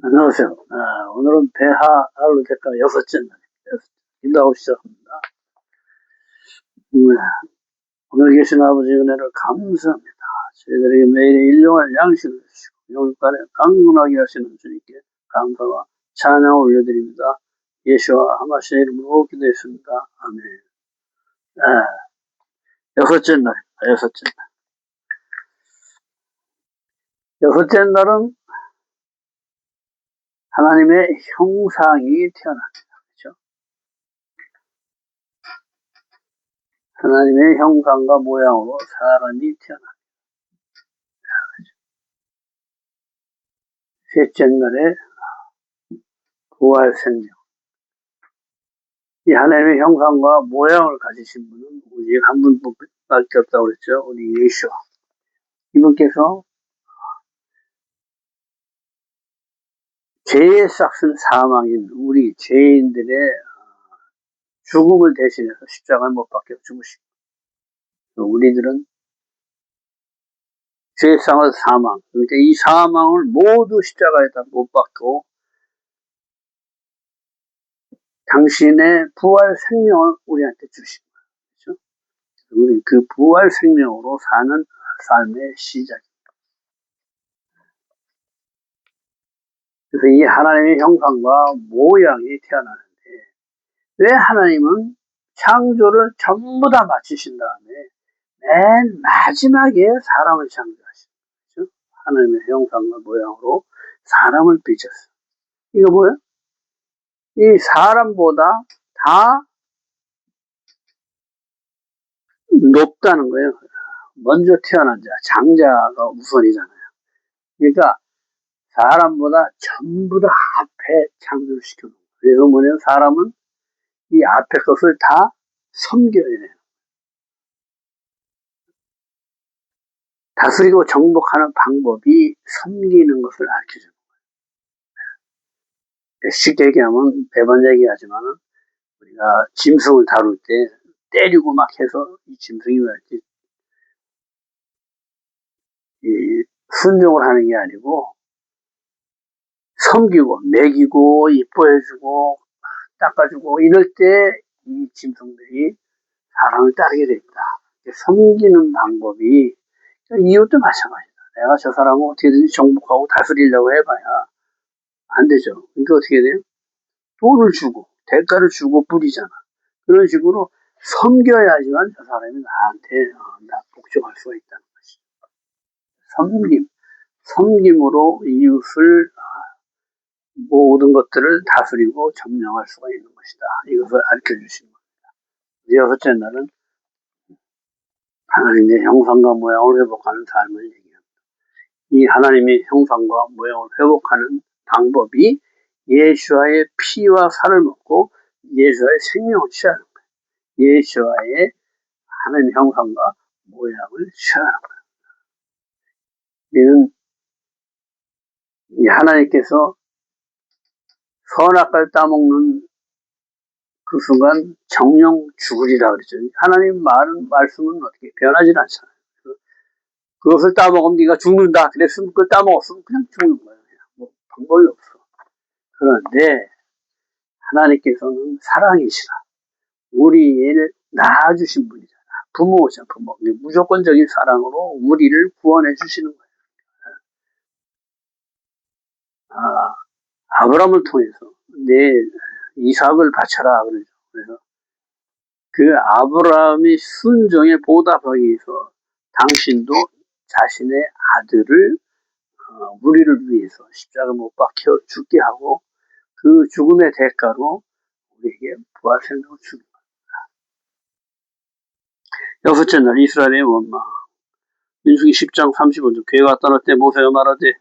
안녕하세요. 오늘은 배하 알로데카 여섯째 날입니다. 인다고 시작합니다. 오늘 계신 아버지 은혜를 감사합니다. 저희들에게 매일 일용할 양식을 주시고 영육간에 강건하게 하시는 주님께 감사와 찬양을 올려드립니다. 예수와 하마시의 이름으로 기도했습니다. 아멘. 여섯째 날입니다. 여섯째 날. 여섯째 날은 하나님의 형상이 태어납니다. 그렇죠? 하나님의 형상과 모양으로 사람이 태어납니다. 셋째 날에 부활 생명. 이 하나님의 형상과 모양을 가지신 분은 오직 한 분밖에 없다고 그랬죠. 우리 예수와. 이분께서 죄의 싹슨 사망인 우리 죄인들의 죽음을 대신해서 십자가에 못 박혀 죽으시고, 우리들은 죄의 쌍을 사망, 그러니까 이 사망을 모두 십자가에다 못 박고 당신의 부활 생명을 우리한테 주신 거예요. 그렇죠? 우리 그 부활 생명으로 사는 삶의 시작입니다. 그래서 이 하나님의 형상과 모양이 태어나는데, 왜 하나님은 창조를 전부 다 마치신 다음에 맨 마지막에 사람을 창조하신 거죠? 하나님의 형상과 모양으로 사람을 빚었어요. 이거 뭐예요? 이 사람보다 다 높다는 거예요. 먼저 태어난 자, 장자가 우선이잖아요. 그러니까 사람보다 전부 다 앞에 창조를 시켜놓은 거예요. 그래서 뭐냐면 사람은 이 앞에 것을 다 섬겨야 돼요. 다스리고 정복하는 방법이 섬기는 것을 가르쳐주는 거예요. 쉽게 얘기하면 매번 얘기하지만 우리가 짐승을 다룰 때 때리고 막 해서 이 짐승이 왜 이렇게 순종을 하는 게 아니고 섬기고 먹이고 이뻐해주고 닦아주고 이럴 때 이 짐승들이 사람을 따르게 됩니다. 섬기는 방법이 이웃도 마찬가지다. 내가 저 사람을 어떻게든지 정복하고 다스리려고 해봐야 안 되죠. 그러니까 어떻게 돼요? 돈을 주고 대가를 주고 뿌리잖아. 그런 식으로 섬겨야지만 저 사람이 나한테 복종할 수가 있다는 것이죠. 섬김으로 이웃을 모든 것들을 다스리고 점령할 수가 있는 것이다. 이것을 가르쳐 주신 겁니다. 여섯째 날은 하나님의 형상과 모양을 회복하는 삶을 얘기합니다. 이 하나님의 형상과 모양을 회복하는 방법이 예수와의 피와 살을 먹고 예수와의 생명을 취하는 거예요. 예수와의 하나님의 형상과 모양을 취하는 거예요. 우리는 이 하나님께서 선악과를 따먹는 그 순간 정령 죽으리라 그랬죠. 하나님 말씀은 어떻게 변하지 않잖아요. 그것을 따먹으면 네가 죽는다. 그랬으면 그걸 따먹었으면 그냥 죽는 거예요. 그냥 방법이 없어. 그런데 하나님께서는 사랑이시라. 우리를 낳아주신 분이잖아. 부모잖아, 부모. 무조건적인 사랑으로 우리를 구원해 주시는 거예요. 아브라함을 통해서 내 이삭을 바쳐라 그러죠. 그래서 그 아브라함이 순종에 보답하기 위해서 당신도 자신의 아들을 우리를 위해서 십자가 못 박혀 죽게 하고 그 죽음의 대가로 우리에게 부활 생명을 주는 거예요. 여섯째 날 이스라엘의 원망. 민수기 10장 35절. 괴가 떠날 때 모세가 말하되,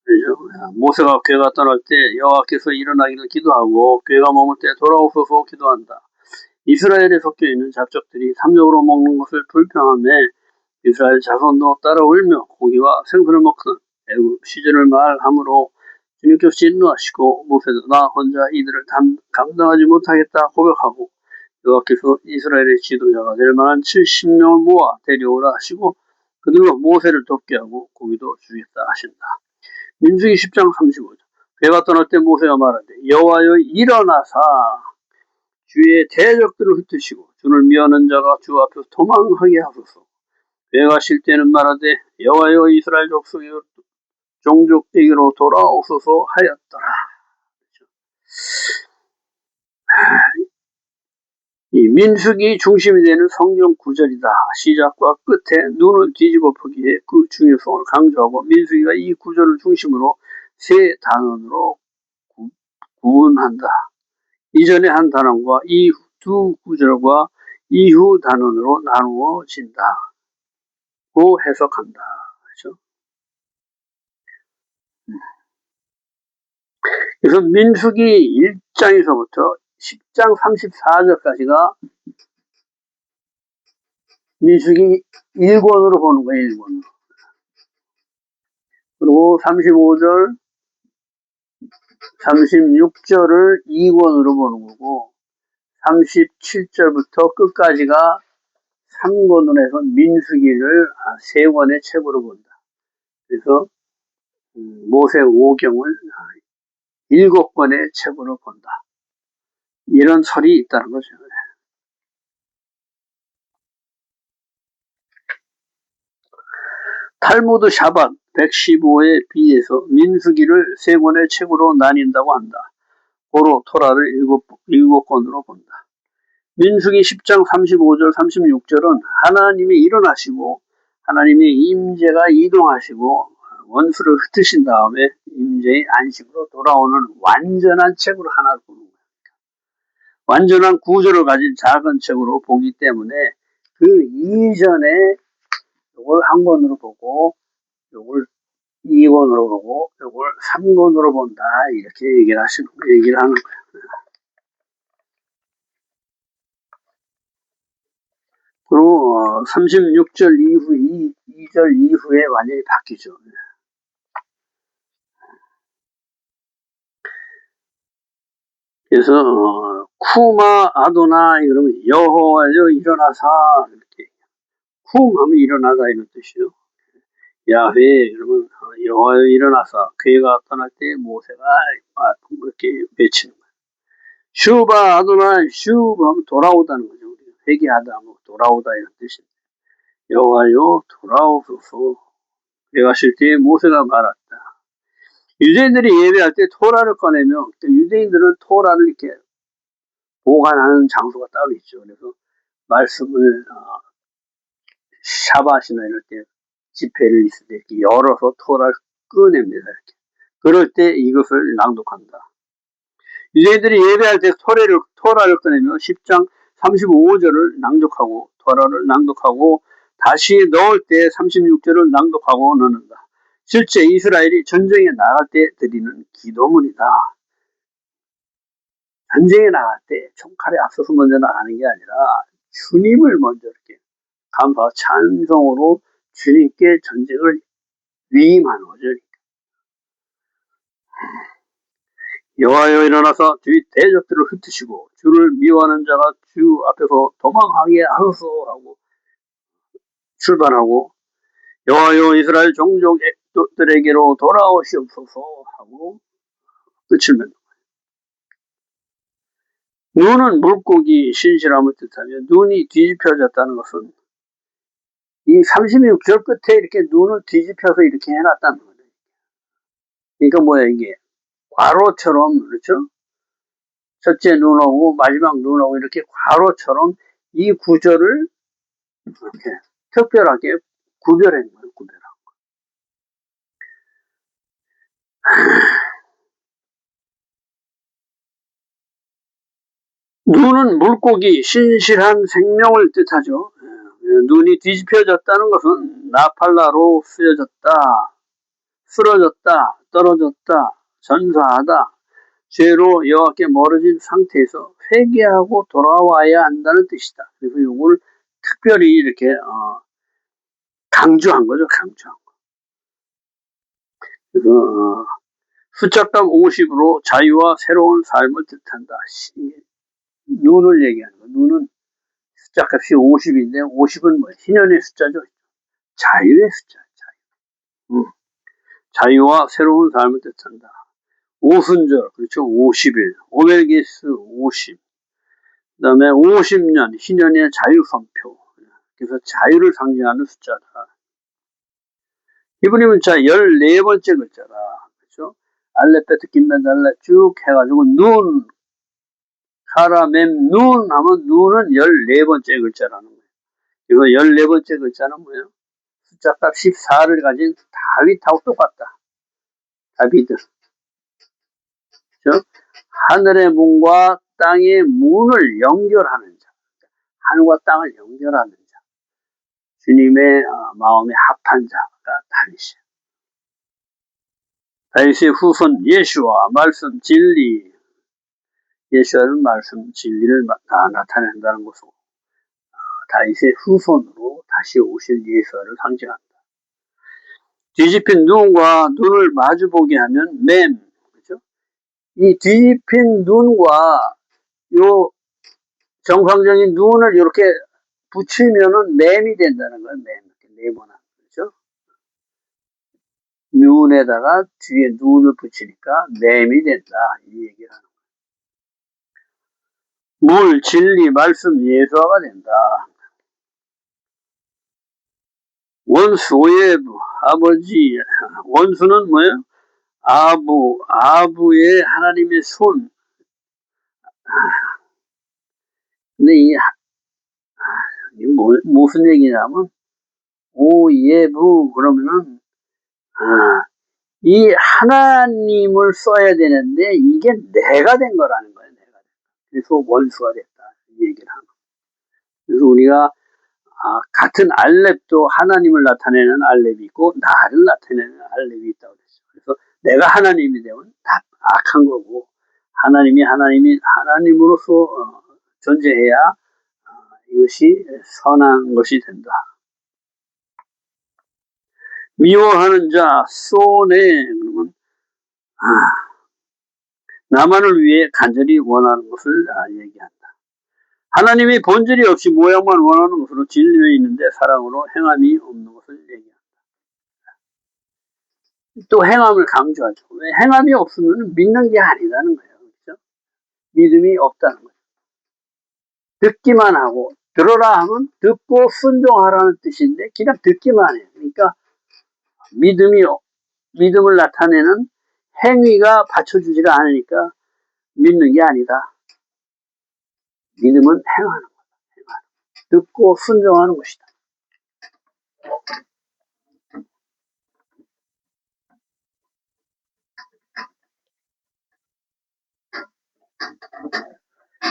그렇죠? 모세가 괴가 떠날 때 여호와께서 일어나기를 기도하고 괴가 머물 때 돌아오소서 기도한다. 이스라엘에 섞여 있는 잡적들이 삼적으로 먹는 것을 불평하며 이스라엘 자손도 따라 울며 고기와 생선을 먹거든 애굽 시절을 말함으로 주님께서 진노하시고 모세도 나 혼자 이들을 감당하지 못하겠다 고백하고 여호와께서 이스라엘의 지도자가 될 만한 70명을 모아 데려오라 하시고 그들로 모세를 돕게 하고 고기도 주겠다 하신다. 민수기 10장 35절. 배가 떠날 때 모세가 말하되 여호와여 일어나사 주의 대적들을 흩으시고 주를 미워하는 자가 주 앞에서 도망하게 하소서. 배가 쉴 때는 말하되 여호와여 이스라엘 족속의 종족에게로 돌아오소서 하였더라. 이 민수기 중심이 되는 성경 구절이다. 시작과 끝에 눈을 뒤집어 보기에 그 중요성을 강조하고 민수기가 이 구절을 중심으로 세 단원으로 구분한다. 이전에 한 단원과 이 두 구절과 이후 단원으로 나누어진다. 고 해석한다. 그렇죠? 그래서 민수기 1장에서부터 10장 34절까지가 민수기 1권으로 보는 거예요. 1권으로. 그리고 35절, 36절을 2권으로 보는 거고 37절부터 끝까지가 3권으로 해서 민수기를 3권의 책으로 본다. 그래서 모세 오경을 7권의 책으로 본다. 이런 설이 있다는 거죠. 탈무드 샤밧 115에 비해서 민수기를 3권의 책으로 나뉜다고 한다. 고로 토라를 7권으로 본다. 민수기 10장 35절 36절은 하나님이 일어나시고 하나님의 임재가 이동하시고 원수를 흩으신 다음에 임재의 안식으로 돌아오는 완전한 책으로 하나를 보는 거예요. 완전한 구조를 가진 작은 책으로 보기 때문에 그 이전에 이걸 한 권으로 보고 이걸 2권으로 보고 이걸 3권으로 본다 이렇게 얘기를 하는 거예요. 그리고 36절 이후 2절 이후에 완전히 바뀌죠. 그래서 쿠마 아도나이 그러면 여호와여 일어나사 이렇게 쿰 하면 일어나다 이런 뜻이요. 야훼 그러면 여호와여 일어나사 괴가 떠날 때 모세가 이렇게 외치는 거예요. 슈바 아도나이 슈바 하면 돌아오다는 거죠. 우리가 회개하다 하면 돌아오다 이런 뜻인데 여호와여 돌아오소서. 괴가 쉴 때 모세가 말았다. 유대인들이 예배할 때 토라를 꺼내면 유대인들은 토라를 이렇게 보관하는 장소가 따로 있죠. 그래서 말씀을 샤밧이나 이럴 때 집회를 있을 때 이렇게 열어서 토라를 꺼냅니다. 이렇게. 그럴 때 이것을 낭독한다. 유대인들이 예배할 때 토라를 꺼내면 10장 35절을 낭독하고 토라를 낭독하고 다시 넣을 때 36절을 낭독하고 넣는다. 실제 이스라엘이 전쟁에 나갈 때 드리는 기도문이다. 전쟁에 나갈 때 총칼에 앞서서 먼저 나가는 게 아니라 주님을 먼저 이렇게 감사와 찬송으로 주님께 전쟁을 위임하는 거죠. 여호와여 일어나서 주의 대적들을 흩으시고 주를 미워하는 자가 주 앞에서 도망하게 하소서 하고 출발하고 여호와여 이스라엘 종족들에게로 돌아오시옵소서 하고 끝을 맺는 거예요. 눈은 물고기 신실함을 뜻하며 눈이 뒤집혀졌다는 것은 이 36절 끝에 이렇게 눈을 뒤집혀서 이렇게 해놨다는 거예요. 그러니까 뭐야 이게 괄호처럼 그렇죠? 첫째 눈하고 마지막 눈하고 이렇게 괄호처럼 이 구절을 이렇게 특별하게 구별한 거예요. 구별한 거. 눈은 물고기 신실한 생명을 뜻하죠. 눈이 뒤집혀졌다는 것은 나팔라로 쓰러졌다, 떨어졌다, 전사하다, 죄로 여호와께 멀어진 상태에서 회개하고 돌아와야 한다는 뜻이다. 그래서 이걸 특별히 이렇게 강조한 거죠. 강조한 거. 그래서 숫자값 50으로 자유와 새로운 삶을 뜻한다. 눈을 얘기하는 거. 눈은 숫자값이 50인데 50은 뭐예요? 희년의 숫자죠. 자유의 숫자. 자유. 자유와 새로운 삶을 뜻한다. 오순절, 그렇죠. 50일, 오멜기스 50, 그 다음에 50년, 희년의 자유선표. 그래서 자유를 상징하는 숫자다. 히브리 문자 14번째 글자라. 그렇죠? 알렙, 베트, 김멘, 달렛 쭉 해가지고 눈, 카라, mem눈 하면 눈은 14번째 글자라는 거예요. 이거 14번째 글자는 뭐예요? 숫자값 14를 가진 다윗하고 똑같다. 다비드. 그렇죠? 하늘의 문과 땅의 문을 연결하는 자. 하늘과 땅을 연결하는 자. 주님의 마음에 합한 자가 다윗이에요. 다윗의 후손 예수와 말씀 진리. 예수와는 말씀 진리를 다 나타낸다는 것으로 다윗의 후손으로 다시 오실 예수와를 상징한다. 뒤집힌 눈과 눈을 마주보게 하면 맴. 그렇죠? 이 뒤집힌 눈과 요 정상적인 눈을 이렇게 붙이면은 맴이 된다는 거예요. 맴. 네모난. 그렇죠? 눈에다가 뒤에 눈을 붙이니까 맴이 된다. 이 얘기를 하는 거예요. 물, 진리, 말씀, 예수화가 된다. 원수, 오예부, 아버지. 원수는 뭐예요? 아부의 하나님의 손. 근데 무슨 얘기냐면, 오예부, 그러면은, 이 하나님을 써야 되는데, 이게 내가 된 거라는 거예요, 내가. 그래서 원수가 됐다. 이 얘기를 하는 거예요. 그래서 우리가, 같은 알렙도 하나님을 나타내는 알렙이 있고, 나를 나타내는 알렙이 있다고 그랬어요. 그래서 내가 하나님이 되면 다 악한 거고, 하나님으로서 존재해야 이것이 선한 것이 된다. 미워하는 자, 쏘네. 그러면, 나만을 위해 간절히 원하는 것을 얘기한다. 하나님의 본질이 없이 모양만 원하는 것으로 진리에 있는데 사랑으로 행함이 없는 것을 얘기한다. 또 행함을 강조하죠. 왜 행함이 없으면 믿는 게 아니라는 거예요. 그렇죠? 믿음이 없다는 거예요. 듣기만 하고 들어라 하면 듣고 순종하라는 뜻인데 그냥 듣기만 해요. 그러니까 믿음을 나타내는 행위가 받쳐주지를 않으니까 믿는 게 아니다. 믿음은 행하는 거다. 듣고 순종하는 것이다.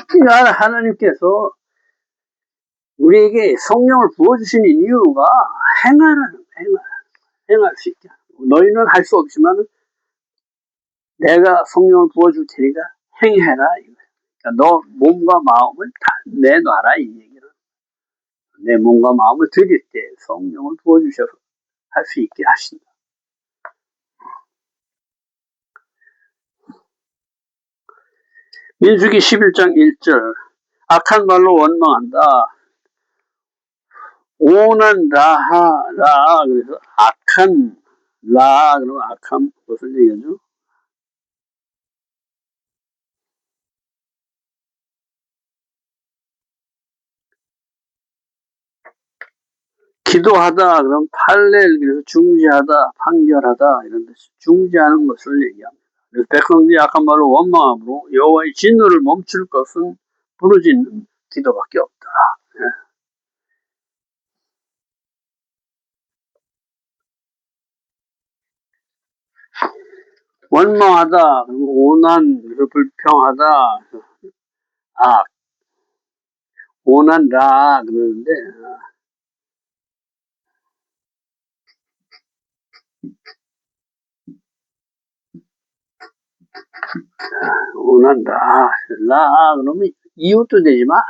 그러니까 하나님께서 우리에게 성령을 부어주시는 이유가 행할 수 있게. 너희는 할 수 없지만 내가 성령을 부어줄 테니까 행해라. 그러니까 너 몸과 마음을 다 내놔라. 이 얘기를. 내 몸과 마음을 드릴 때 성령을 부어주셔서 할 수 있게 하신다. 민수기 11장 1절 악한 말로 원망한다. 오난 라하 그래서 악한 라 그러면 악한 것을 얘기하죠. 기도하다 그럼 팔렐 그래서 중지하다 판결하다 이런 뜻이 중지하는 것을 얘기합니다. 그래서 백성들이 악한 말로 원망함으로 여호와의 진노를 멈출 것은 부르짖는 기도밖에 없다. 예. 원망하다 오난 그래서 불평하다 악 오난 라 그러는데 오난 라 그러면 이웃도 되지만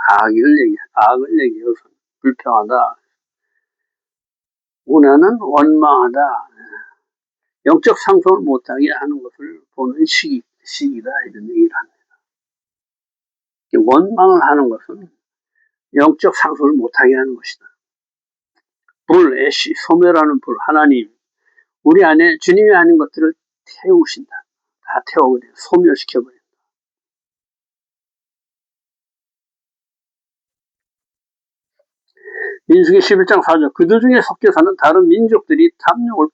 악을 얘기해요. 불평하다 오나는 원망하다 영적 상승을 못하게 하는 것을 보는 시기다 이런 얘기를 합니다. 원망을 하는 것은 영적 상승을 못하게 하는 것이다. 불, 애쉬, 소멸하는 불, 하나님 우리 안에 주님이 아닌 것들을 태우신다. 다 태워버려. 소멸시켜버려. 민수기 11장 4절 그들 중에 섞여 사는 다른 민족들이 탐욕을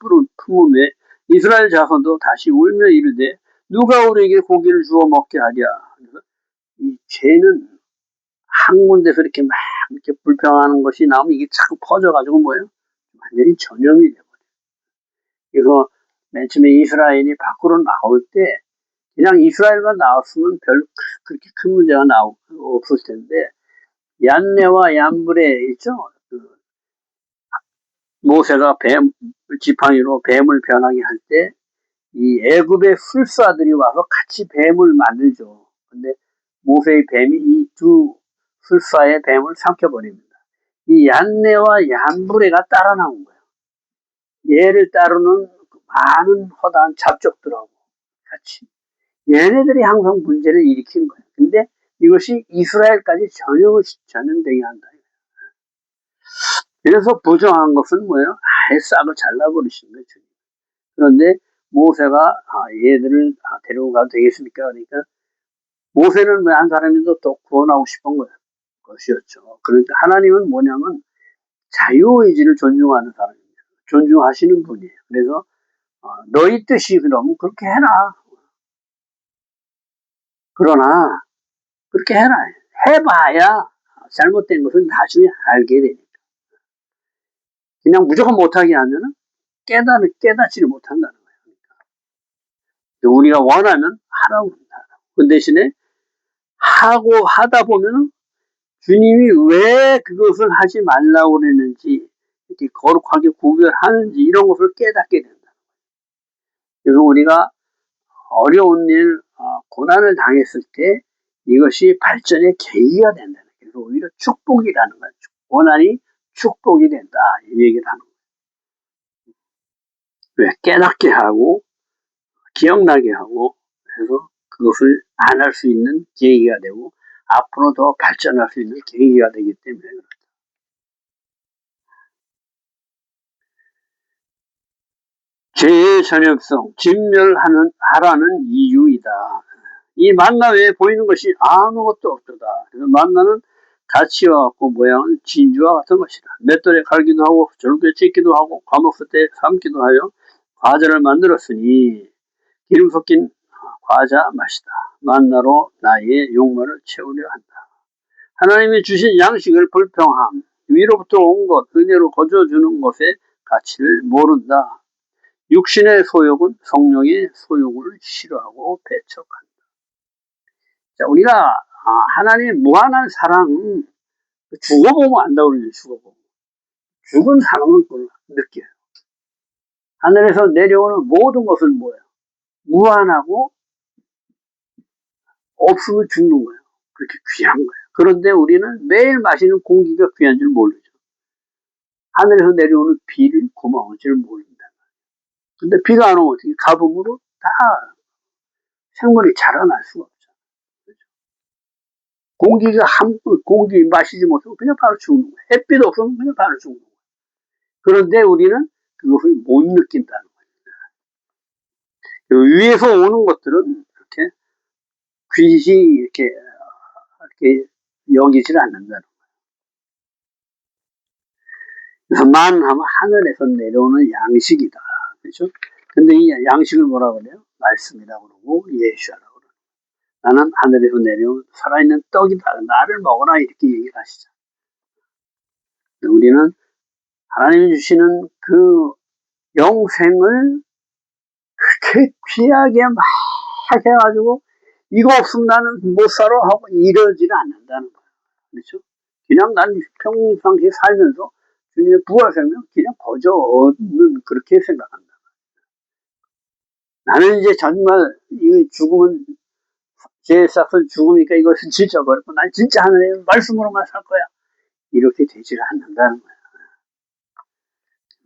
품음에 이스라엘 자손도 다시 울며 이르되 누가 우리에게 고기를 주어 먹게 하랴. 그래서 이 죄는 한 군데서 이렇게 막 이렇게 불평하는 것이 나오면 이게 자꾸 퍼져가지고 뭐예요? 완전히 전염이 돼버려요. 그래서 맨 처음에 이스라엘이 밖으로 나올 때 그냥 이스라엘만 나왔으면 별 그렇게 큰 문제가 없을 텐데 얀네와 얀불에 있죠. 모세가 지팡이로 뱀을 변하게 할 때 이 애굽의 술사들이 와서 같이 뱀을 만들죠. 근데 모세의 뱀이 이 두 술사의 뱀을 삼켜버립니다. 이 얀네와 얀브레가 따라 나온 거예요. 얘를 따르는 많은 허다한 잡족들하고 같이 얘네들이 항상 문제를 일으키는 거예요. 근데 이것이 이스라엘까지 전염되게 한다. 그래서 부정한 것은 뭐예요? 아예 싹을 잘라버리시는 거예요. 그런데 모세가 얘들을 데리고 가도 되겠습니까? 그러니까 모세는 한 사람이라도 더 구원하고 싶은 것이었죠. 그러니까 하나님은 뭐냐면 자유의지를 존중하는 사람입니다. 존중하시는 분이에요. 그래서 너희 뜻이 그러면 그렇게 해라. 그러나 그렇게 해라. 해봐야 잘못된 것을 나중에 알게 되니까. 그냥 무조건 못하게 하면은 깨닫지를 못한다는 거예요. 그러니까 우리가 원하면 하라고 한다. 그 대신에 하다 보면은 주님이 왜 그것을 하지 말라고 그랬는지 이렇게 거룩하게 구별하는지 이런 것을 깨닫게 된다. 그래서 우리가 어려운 일, 고난을 당했을 때 이것이 발전의 계기가 된다. 그래서 오히려 축복이라는 거예요. 고난이 축복이 된다. 이 얘기를 하는 거예요. 왜? 깨닫게 하고 기억나게 하고 해서 그것을 안 할 수 있는 계기가 되고 앞으로 더 발전할 수 있는 계기가 되기 때문에 그렇다. 죄의 전역성, 진멸하라는 이유이다. 이 만나 외에 보이는 것이 아무것도 없도다. 그래서 만나는 가치와 같고 모양은 진주와 같은 것이다. 맷돌에 갈기도 하고 절구에 찢기도 하고 과목솥에 삶기도 하여 과자를 만들었으니 기름 섞인 과자 맛이다. 만나로 나의 욕망을 채우려 한다. 하나님이 주신 양식을 불평함, 위로부터 온 것, 은혜로 거저주는 것의 가치를 모른다. 육신의 소욕은 성령의 소욕을 싫어하고 배척한다. 자, 우리가 하나님의 무한한 사랑 죽어보면 안다고 그러죠. 죽어보면. 죽은 사람은 그걸 느껴요. 하늘에서 내려오는 모든 것은 뭐예요? 무한하고 없으면 죽는 거예요. 그렇게 귀한 거예요. 그런데 우리는 매일 마시는 공기가 귀한 줄 모르죠. 하늘에서 내려오는 비를 고마운 줄 모른다. 근데 비가 안 오면 어떻게 가뭄으로 다 생물이 자라날 수가 없죠. 공기 마시지 못하면 그냥 바로 죽는 거예요. 햇빛 없으면 그냥 바로 죽는 거예요. 그런데 우리는 그것을 못 느낀다는 거예요. 위에서 오는 것들은 이렇게 귀시 이렇게 여기질 않는다는 거예요. 그래서 만하면 하늘에서 내려오는 양식이다. 그렇죠? 근데 이 양식을 뭐라 그래요? 말씀이라고 그러고 예수라고 그러고. 나는 하늘에서 내려온 살아있는 떡이다. 나를 먹어라. 이렇게 얘기를 하시죠. 우리는 하나님이 주시는 그 영생을 그렇게 귀하게 막 해가지고 이거 없으면 나는 못 살아 하고 이러지는 않는다는 거예요. 그렇죠? 그냥 난 평상시에 살면서 주님의 부활 생명 그냥 거저 얻는 그렇게 생각한다. 나는 이제 정말 이 죽음은 제 싹은 죽으니까 이것은 진짜 버렸고 난 진짜 하나님의 말씀으로만 살 거야. 이렇게 되지를 않는다는 거야.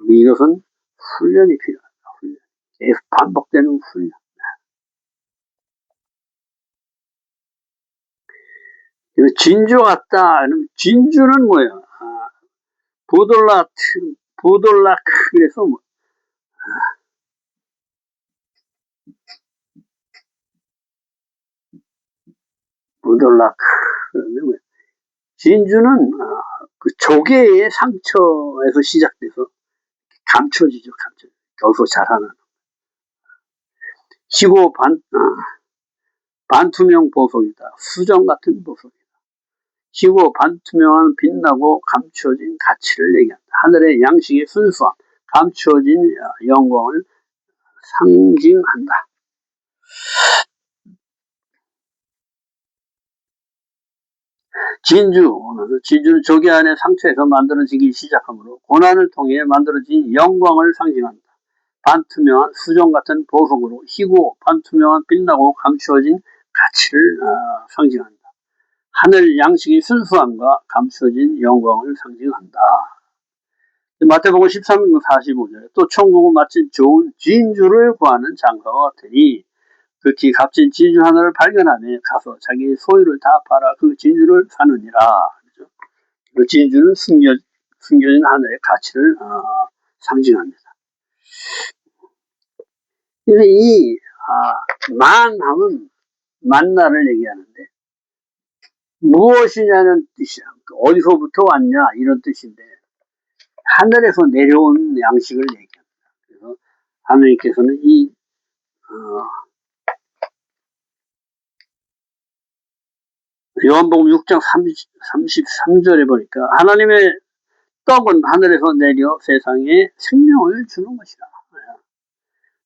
이것은 훈련이 필요하다. 훈련. 계속 반복되는 훈련. 진주 같다. 진주는 뭐예요? 부돌라 그래서 뭐 무돌락. 진주는 그 조개의 상처에서 시작돼서 감춰지죠. 겨우 자라는. 희고 반투명 보석이다. 수정 같은 보석이다. 희고 반투명한 빛나고 감추어진 가치를 얘기한다. 하늘의 양식의 순수함, 감추어진 영광을 상징한다. 진주는 조개 안의 상처에서 만들어지기 시작하므로 고난을 통해 만들어진 영광을 상징한다. 반투명한 수정 같은 보석으로 희고 반투명한 빛나고 감추어진 가치를 상징한다. 하늘 양식의 순수함과 감추어진 영광을 상징한다. 마태복음 13장 45절에 또 천국은 마치 좋은 진주를 구하는 장사와 같으니 극히 값진 진주 하나를 발견하며 가서 자기 소유를 다 팔아 그 진주를 사느니라. 그렇죠? 그 진주는 숨겨진 하늘의 가치를 상징합니다. 그래서 이 만하면 만나를 얘기하는데 무엇이냐는 뜻이야. 어디서부터 왔냐 이런 뜻인데 하늘에서 내려온 양식을 얘기합니다. 그래서 하느님께서는 이 요한복음 6장 33절에 보니까 하나님의 떡은 하늘에서 내려 세상에 생명을 주는 것이다.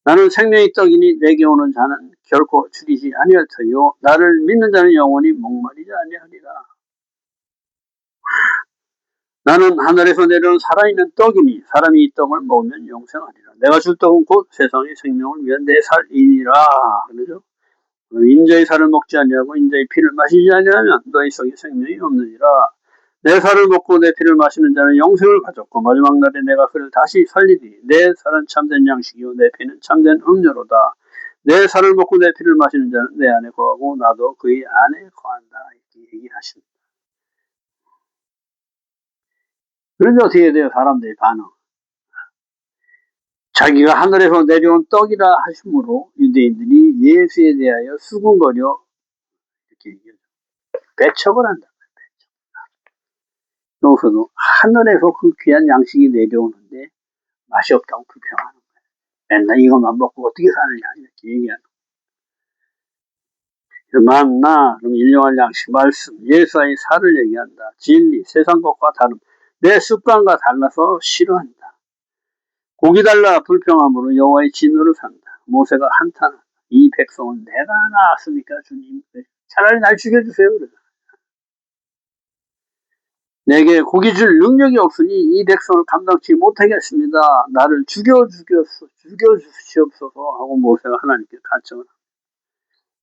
나는 생명의 떡이니 내게 오는 자는 결코 줄이지 아니할 터요 나를 믿는 자는 영원히 목마르지 아니하리라. 나는 하늘에서 내려온 살아있는 떡이니 사람이 이 떡을 먹으면 영생하리라. 내가 줄 떡은 곧 세상의 생명을 위한 내 살이니라. 그러죠? 인자의 살을 먹지 아니하고 인자의 피를 마시지 아니하면 너희 속에 생명이 없느니라. 내 살을 먹고 내 피를 마시는 자는 영생을 가졌고 마지막 날에 내가 그를 다시 살리리. 내 살은 참된 양식이요 내 피는 참된 음료로다. 내 살을 먹고 내 피를 마시는 자는 내 안에 거하고 나도 그의 안에 거한다. 이렇게 얘기하십니다. 그런데 어떻게 돼요? 사람들의 반응. 자기가 하늘에서 내려온 떡이라 하심으로 유대인들이 예수에 대하여 수군거려 이렇게 얘기하죠. 배척을 한다. 여기서도 하늘에서 그 귀한 양식이 내려오는데 맛이 없다고 불평하는 거예요. 맨날 이것만 먹고 어떻게 사느냐 이렇게 얘기하는 거예요. 만나 그럼 일용할 양식 말씀 예수의 살을 얘기한다. 진리 세상 것과 다름 내 습관과 달라서 싫어한다. 고기 달라 불평함으로 여호와의 진노를 산다. 모세가 한탄한다. 이 백성은 내가 낳았으니까 주님 차라리 날 죽여주세요. 그러자. 내게 고기 줄 능력이 없으니 이 백성을 감당치 못하겠습니다. 나를 죽여주시옵소서 하고 모세가 하나님께 간청을 합니다.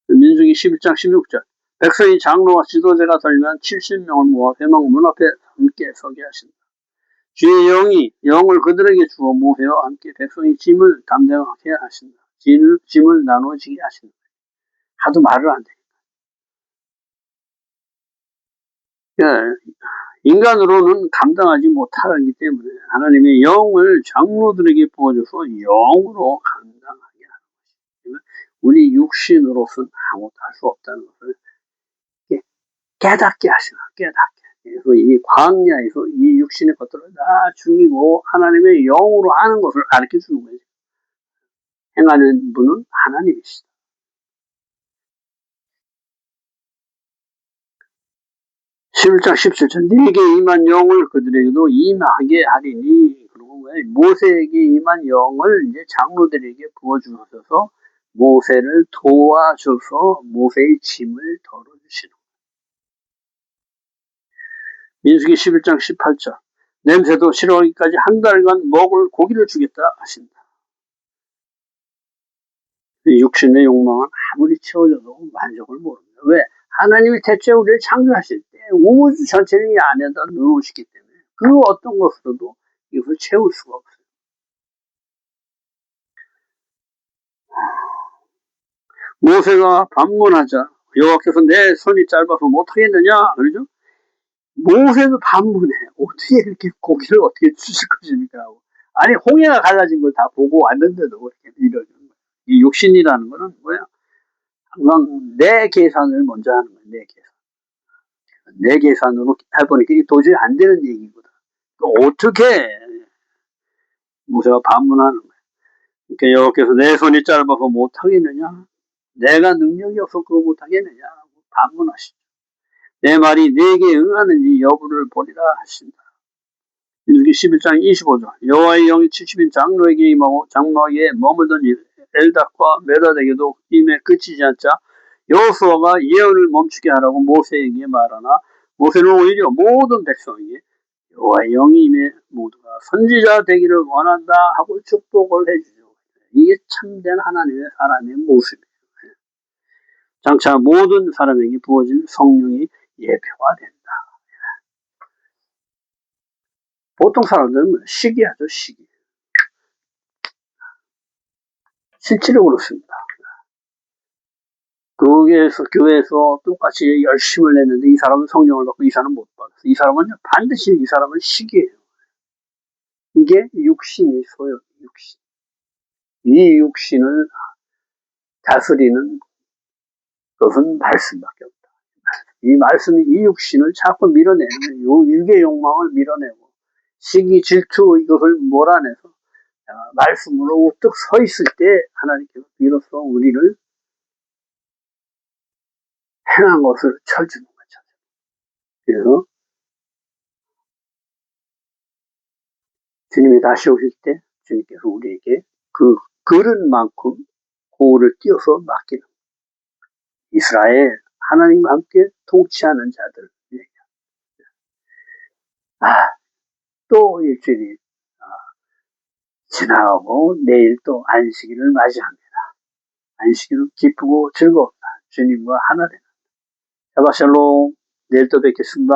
민수기 11장 16절 백성이 장로와 지도자가 덜면 70명을 모아 회막 문 앞에 함께 서게 하신다. 주의 영을 그들에게 주어 모세와 함께 백성이 짐을 담당하게 하신다. 짐을 나눠지게 하신다. 하도 말을 안 돼. 그러니까 인간으로는 감당하지 못하기 때문에 하나님의 영을 장로들에게 부어줘서 영으로 감당하게 하는 것입니다. 우리 육신으로서는 아무것도 할 수 없다는 것을 깨닫게 하시나 깨닫게. 그래서 이 광야에서 이 육신의 것들을 다 죽이고 하나님의 영으로 하는 것을 가르쳐 주는 거예요. 행하는 분은 하나님이시다. (11장 17절) 네게 임한 영을 그들에게도 임하게 하리니. 그리고 왜 모세에게 임한 영을 이제 장로들에게 부어주셔서 모세를 도와줘서 모세의 짐을 덜어주시는 거예요. 민수기 11장 18절 냄새도 싫어하기까지 한 달간 먹을 고기를 주겠다 하신다. 육신의 욕망은 아무리 채워져도 만족을 모릅니다. 왜? 하나님이 대체 우리를 창조하실 때 우주 전체를 이 안에다 넣으시기 때문에 그 어떤 것으로도 이것을 채울 수가 없어요. 모세가 반문하자 여호와께서 내 손이 짧아서 못하겠느냐 그러죠. 모세도 반문해. 어떻게 이렇게 고기를 어떻게 주실 것입니까? 아니 홍해가 갈라진 걸 다 보고 왔는데도 그렇게 이러는 거예요. 이 육신이라는 거는 뭐야? 항상 내 계산을 먼저 하는 거예요. 내 계산. 내 계산으로 해보니까 이게 도저히 안 되는 얘기거든. 어떻게 모세가 반문하는 거예요. 그러니까 여호와께서 내 손이 짧아서 못하겠느냐? 내가 능력이 없어 그거 못하겠느냐? 반문하시죠. 내 말이 네게 응하는지 여부를 보리라 하신다. 민수기 11장 25절. 여호와의 영이 70인 장로에게 임하고 장막에 머물던 엘닥과 메다닥에도 임에 그치지 않자 여호수아가 예언을 멈추게 하라고 모세에게 말하나 모세는 오히려 모든 백성에게 여호와의 영이 임해 모두가 선지자 되기를 원한다 하고 축복을 해주죠. 이게 참된 하나님의 사람의 모습이에요. 장차 모든 사람에게 부어질 성령이 예표가 된다. 보통 사람들은 시기하죠, 시기. 실제로 그렇습니다. 교회에서 똑같이 열심을 냈는데 이 사람은 성령을 받고 이 사람은 못 받았어. 이 사람은 반드시 이 사람은 시기예요. 이게 육신이 소요, 육신. 이 육신을 다스리는 것은 말씀밖에 없다. 이 말씀이 이 육신을 자꾸 밀어내는 육의 욕망을 밀어내고 시기, 질투 이것을 몰아내서 말씀으로 우뚝 서 있을 때 하나님께서 비로소 우리를 행한 것을 쳐주는 거죠. 그래서 주님이 다시 오실 때 주님께서 우리에게 그 그릇만큼 고를 띄어서 맡기는 이스라엘 하나님과 함께 통치하는 자들. 또 일주일이 지나가고 내일 또 안식일을 맞이합니다. 안식일은 기쁘고 즐겁다. 주님과 하나 되는. 샤바샬롬. 내일 또 뵙겠습니다.